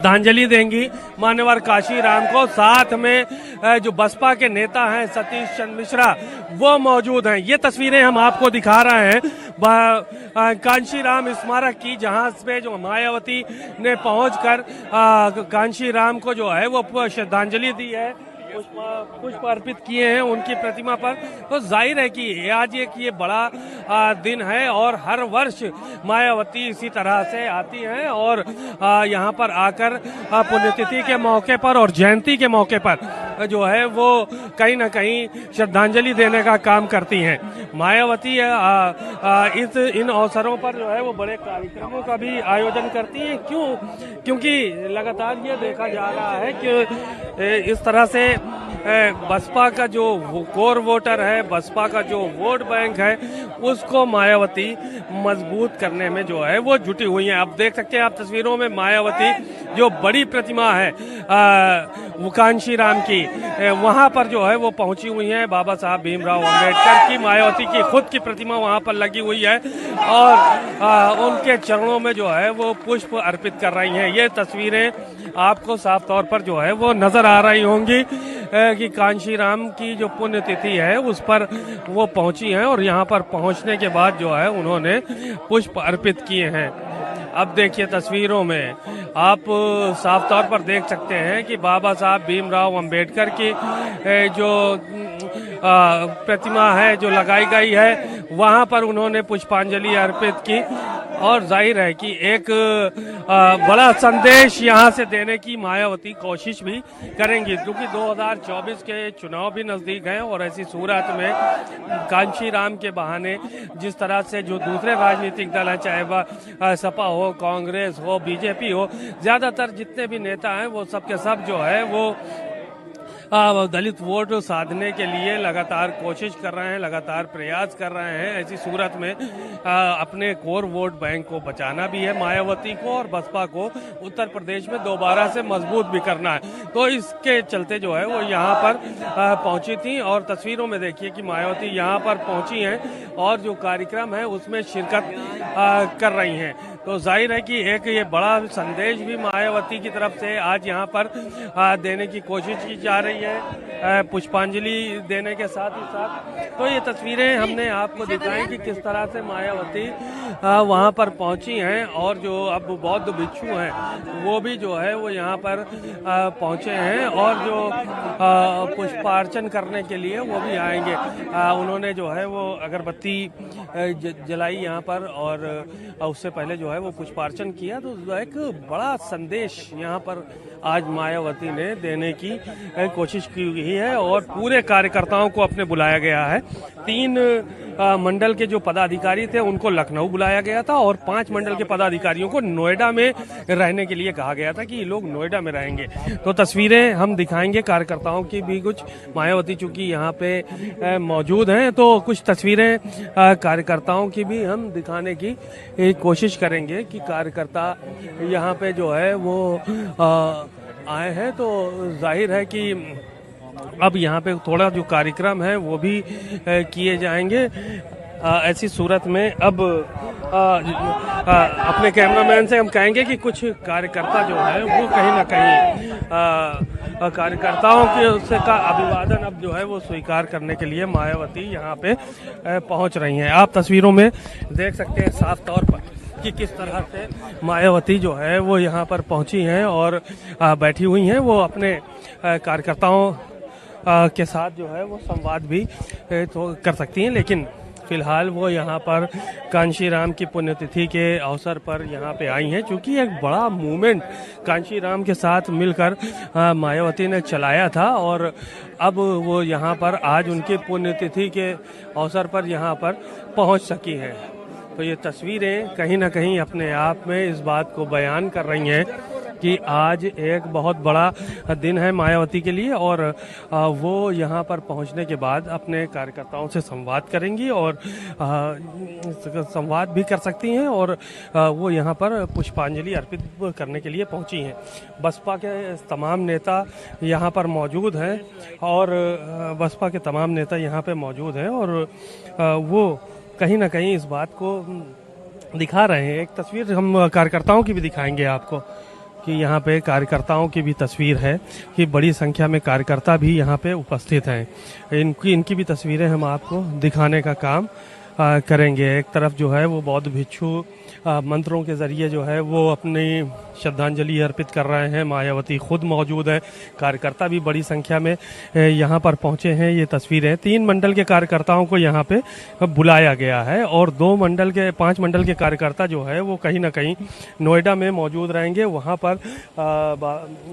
श्रद्धांजलि देंगी मान्यवर कांशीराम को। साथ में जो बसपा के नेता हैं सतीश चंद्र मिश्रा वो मौजूद हैं। ये तस्वीरें हम आपको दिखा रहे हैं कांशीराम स्मारक की, जहां पे जो मायावती ने पहुंचकर कांशीराम को जो है वो श्रद्धांजलि दी है, पुष्प अर्पित किए हैं उनकी प्रतिमा पर। तो जाहिर है कि आज ये बड़ा दिन है और हर वर्ष मायावती इसी तरह से आती हैं और यहाँ पर आकर पुण्यतिथि के मौके पर और जयंती के मौके पर जो है वो कहीं ना कहीं श्रद्धांजलि देने का काम करती हैं। मायावती इन अवसरों पर जो है वो बड़े कार्यक्रमों का भी आयोजन करती हैं। क्योंकि लगातार ये देखा जा रहा है कि इस तरह से बसपा का जो कोर वोटर है, बसपा का जो वोट बैंक है, उसको मायावती मजबूत करने में जो है वो जुटी हुई है। अब देख सकते हैं आप तस्वीरों में मायावती जो बड़ी प्रतिमा है कांशीराम की, वहां पर जो है वो पहुंची हुई है। बाबा साहब भीमराव अंबेडकर की मायावती की खुद की प्रतिमा वहां पर लगी हुई है और उनके चरणों में जो है वो पुष्प अर्पित कर रही हैं। ये तस्वीरें आपको साफ तौर पर जो है वो नजर आ रही होंगी कि कांशीराम की जो पुण्यतिथि है उस पर वो पहुंची हैं और यहाँ पर पहुंचने के बाद जो है उन्होंने पुष्प अर्पित किए हैं। अब देखिए तस्वीरों में आप साफ तौर पर देख सकते हैं कि बाबा साहब भीमराव अंबेडकर की जो प्रतिमा है जो लगाई गई है वहां पर उन्होंने पुष्पांजलि अर्पित की और जाहिर है कि एक बड़ा संदेश यहां से देने की मायावती कोशिश भी करेंगी, क्योंकि 2024 के चुनाव भी नजदीक हैं और ऐसी सूरत में कांशीराम के बहाने जिस तरह से जो दूसरे राजनीतिक दल हैं, चाहे वह सपा हो, कांग्रेस हो, बीजेपी हो, ज्यादातर जितने भी नेता हैं वो सब के सब जो है वो दलित वोट साधने के लिए लगातार कोशिश कर रहे हैं, लगातार प्रयास कर रहे हैं। ऐसी सूरत में अपने कोर वोट बैंक को बचाना भी है मायावती को और बसपा को उत्तर प्रदेश में दोबारा से मजबूत भी करना है। तो इसके चलते जो है वो यहाँ पर पहुंची थी और तस्वीरों में देखिए कि मायावती यहाँ पर पहुंची हैं और जो कार्यक्रम है उसमें शिरकत कर रही हैं। तो जाहिर है कि एक ये बड़ा संदेश भी मायावती की तरफ से आज यहाँ पर देने की कोशिश की जा रही है, पुष्पांजलि देने के साथ ही साथ। तो ये तस्वीरें हमने आपको दिखाई कि किस तरह से मायावती वहाँ पर पहुँची हैं और जो अब बौद्ध भिक्षु हैं वो भी जो है वो यहाँ पर पहुँचे हैं और जो पुष्पार्चन करने के लिए वो भी आएंगे। उन्होंने जो है वो अगरबत्ती जलाई यहाँ पर और उससे पहले जो है वो पुष्पार्चन किया। तो एक बड़ा संदेश यहाँ पर आज मायावती ने देने की कोशिश की गई है और पूरे कार्यकर्ताओं को अपने बुलाया गया है। 3 मंडल के जो पदाधिकारी थे उनको लखनऊ बुलाया गया था और 5 मंडल के पदाधिकारियों को नोएडा में रहने के लिए कहा गया था कि ये लोग नोएडा में रहेंगे। तो तस्वीरें हम दिखाएंगे कार्यकर्ताओं की भी, कुछ मायावती चूंकि यहाँ पे मौजूद हैं तो कुछ तस्वीरें कार्यकर्ताओं की भी हम दिखाने की कोशिश करेंगे कि कार्यकर्ता यहाँ पे जो है वो आए हैं। तो जाहिर है कि अब यहाँ पे थोड़ा जो कार्यक्रम है वो भी किए जाएंगे। ऐसी सूरत में अब अपने कैमरामैन से हम कहेंगे कि कुछ कार्यकर्ता जो है वो कहीं ना कहीं कार्यकर्ताओं के का अभिवादन अब जो है वो स्वीकार करने के लिए मायावती यहाँ पे पहुँच रही हैं। आप तस्वीरों में देख सकते हैं साफ तौर पर कि किस तरह से मायावती जो है वो यहाँ पर पहुँची हैं और बैठी हुई हैं। वो अपने कार्यकर्ताओं के साथ जो है वो संवाद भी तो कर सकती हैं, लेकिन फिलहाल वो यहाँ पर कांशीराम की पुण्यतिथि के अवसर पर यहाँ पे आई हैं। चूँकि एक बड़ा मूवमेंट कांशीराम के साथ मिलकर मायावती ने चलाया था और अब वो यहाँ पर आज उनकी पुण्यतिथि के अवसर पर यहाँ पर पहुँच सकी हैं। तो ये तस्वीरें कहीं ना कहीं अपने आप में इस बात को बयान कर रही हैं कि आज एक बहुत बड़ा दिन है मायावती के लिए और वो यहाँ पर पहुँचने के बाद अपने कार्यकर्ताओं से संवाद करेंगी और संवाद भी कर सकती हैं और वो यहाँ पर पुष्पांजलि अर्पित करने के लिए पहुँची हैं। बसपा के तमाम नेता यहाँ पर मौजूद हैं और बसपा के तमाम नेता यहाँ पे मौजूद हैं और वो कहीं ना कहीं इस बात को दिखा रहे हैं। एक तस्वीर हम कार्यकर्ताओं की भी दिखाएंगे आपको। कि यहाँ पे कार्यकर्ताओं की भी तस्वीर है कि बड़ी संख्या में कार्यकर्ता भी यहाँ पे उपस्थित हैं। इनकी भी तस्वीरें हम आपको दिखाने का काम करेंगे। एक तरफ जो है वो बौद्ध भिक्षु मंत्रों के जरिए जो है वो अपनी श्रद्धांजलि अर्पित कर रहे हैं। मायावती खुद मौजूद है, कार्यकर्ता भी बड़ी संख्या में यहाँ पर पहुंचे हैं। ये तस्वीरें 3 मंडल के कार्यकर्ताओं को यहाँ पे बुलाया गया है और 5 मंडल के कार्यकर्ता जो है वो कहीं ना कहीं नोएडा में मौजूद रहेंगे। वहाँ पर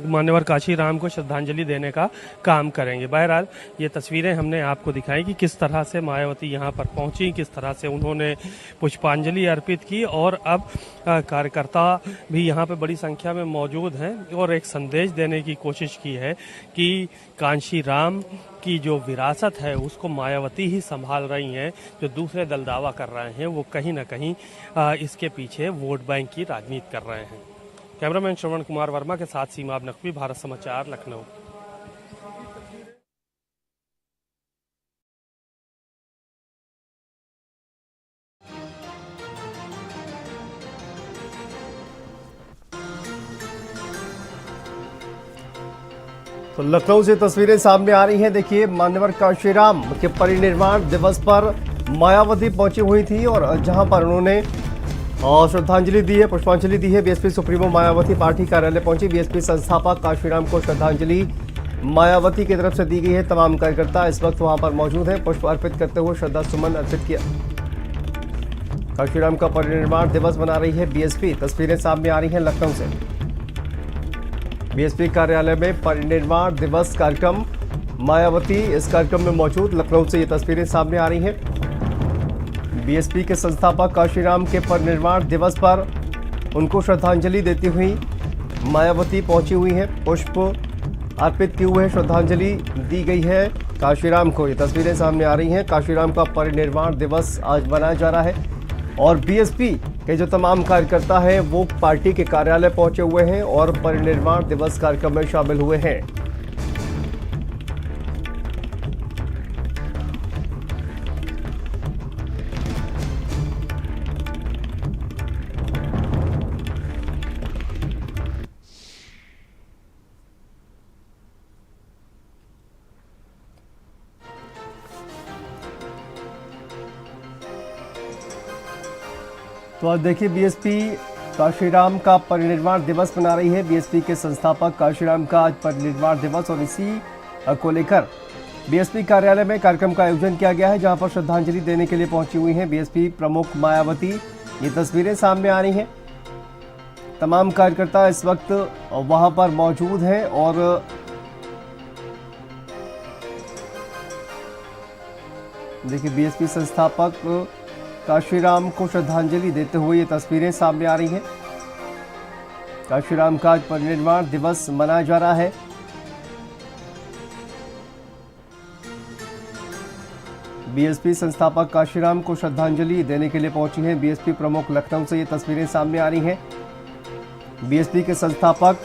मान्यवर काशीराम को श्रद्धांजलि देने का काम करेंगे। बहरहाल ये तस्वीरें हमने आपको दिखाई कि किस तरह से मायावती यहाँ पर पहुंची, किस तरह से उन्होंने पुष्पांजलि अर्पित की और अब कार्यकर्ता भी यहाँ पे बड़ी संख्या में मौजूद हैं और एक संदेश देने की कोशिश की है कि कांशीराम की जो विरासत है उसको मायावती ही संभाल रही हैं। जो दूसरे दल दावा कर रहे हैं वो कहीं ना कहीं इसके पीछे वोट बैंक की राजनीति कर रहे हैं। कैमरामैन श्रवण कुमार वर्मा के साथ सीमा नकवी, भारत समाचार, लखनऊ। तो लखनऊ से तस्वीरें सामने आ रही हैं। देखिए, मान्यवर कांशीराम के परिनिर्वाण दिवस पर मायावती पहुंची हुई थी और जहां पर उन्होंने श्रद्धांजलि दी है, पुष्पांजलि दी है। बीएसपी सुप्रीमो मायावती पार्टी कार्यालय पहुंची। बीएसपी संस्थापक कांशीराम को श्रद्धांजलि मायावती की तरफ से दी गई है। तमाम कार्यकर्ता इस वक्त वहां पर मौजूद हैं, पुष्प अर्पित करते हुए श्रद्धा सुमन अर्पित किया। कांशीराम का परिनिर्वाण दिवस मना रही है बीएसपी। तस्वीरें सामने आ रही हैं लखनऊ से। बीएसपी कार्यालय में परिनिर्वाण दिवस कार्यक्रम, मायावती इस कार्यक्रम में मौजूद। लखनऊ से ये तस्वीरें सामने आ रही हैं। बीएसपी के संस्थापक कांशीराम के परिनिर्वाण दिवस पर उनको श्रद्धांजलि देती हुई मायावती पहुंची हुई है। पुष्प अर्पित किए हुए श्रद्धांजलि दी गई है कांशीराम को। ये तस्वीरें सामने आ रही हैं। कांशीराम का परिनिर्वाण दिवस आज मनाया जा रहा है और बीएसपी के जो तमाम कार्यकर्ता हैं वो पार्टी के कार्यालय पहुंचे हुए हैं और परिनिर्वाण दिवस कार्यक्रम में शामिल हुए हैं। तो आज देखिए, बीएसपी कांशीराम का परिनिर्वाण दिवस मना रही है। बीएसपी के संस्थापक कांशीराम का आज परिनिर्वाण दिवस और इसी को लेकर बीएसपी कार्यालय में कार्यक्रम का आयोजन किया गया है, जहां पर श्रद्धांजलि देने के लिए पहुंची हुई हैं बीएसपी प्रमुख मायावती। ये तस्वीरें सामने आ रही हैं। तमाम कार्यकर्ता इस वक्त वहां पर मौजूद हैं और देखिए, बीएसपी संस्थापक कांशीराम को श्रद्धांजलि देते हुए ये तस्वीरें सामने आ रही हैं। कांशीराम का आज परिनिर्वाण दिवस मनाया जा रहा है। बीएसपी संस्थापक कांशीराम को श्रद्धांजलि देने के लिए पहुंची हैं बीएसपी प्रमुख। लखनऊ से ये तस्वीरें सामने आ रही हैं। बीएसपी के संस्थापक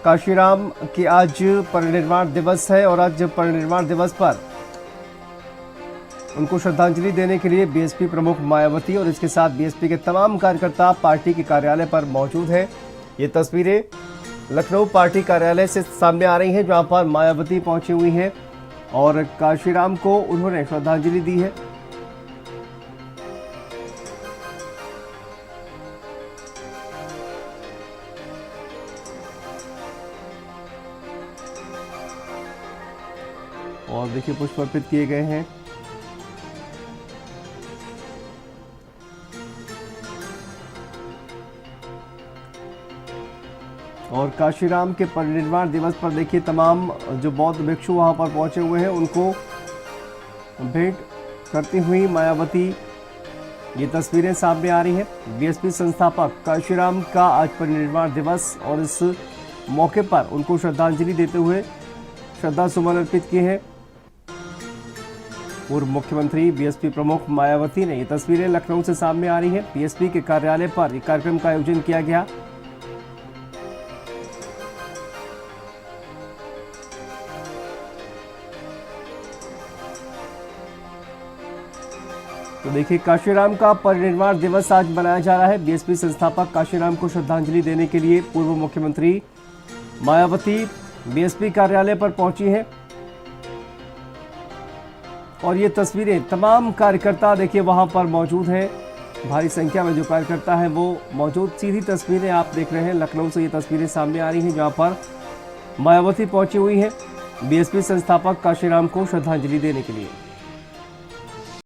कांशीराम की आज परिनिर्वाण दिवस है और आज परिनिर्वाण दिवस पर उनको श्रद्धांजलि देने के लिए बीएसपी प्रमुख मायावती और इसके साथ बीएसपी के तमाम कार्यकर्ता पार्टी के कार्यालय पर मौजूद हैं। ये तस्वीरें लखनऊ पार्टी कार्यालय से सामने आ रही हैं, जहां पर मायावती पहुंची हुई हैं और कांशीराम को उन्होंने श्रद्धांजलि दी है। और देखिए, पुष्प अर्पित किए गए हैं। और कांशीराम के परिनिर्वाण दिवस पर देखिए, तमाम जो बौद्ध भिक्षु वहां पर पहुंचे हुए हैं उनको भेंट करती हुई मायावती। ये तस्वीरें सामने आ रही हैं। बीएसपी संस्थापक कांशीराम का आज परिनिर्वाण दिवस और इस मौके पर उनको श्रद्धांजलि देते हुए श्रद्धा सुमन अर्पित किए हैं पूर्व मुख्यमंत्री बीएसपी प्रमुख मायावती ने। ये तस्वीरें लखनऊ से सामने आ रही हैं। बीएसपी के कार्यालय पर एक कार्यक्रम का आयोजन किया गया। तो देखिए, काशीराम का परिनिर्वाण दिवस आज मनाया जा रहा है। बीएसपी संस्थापक काशीराम को श्रद्धांजलि देने के लिए पूर्व मुख्यमंत्री मायावती बीएसपी कार्यालय पर पहुंची हैं और ये तस्वीरें तमाम कार्यकर्ता देखिए वहां पर मौजूद हैं। भारी संख्या में जो कार्यकर्ता है वो मौजूद। सीधी तस्वीरें आप देख रहे हैं, लखनऊ से ये तस्वीरें सामने आ रही हैं जहां पर मायावती पहुंची हुई है बीएसपी संस्थापक काशीराम को श्रद्धांजलि देने के लिए।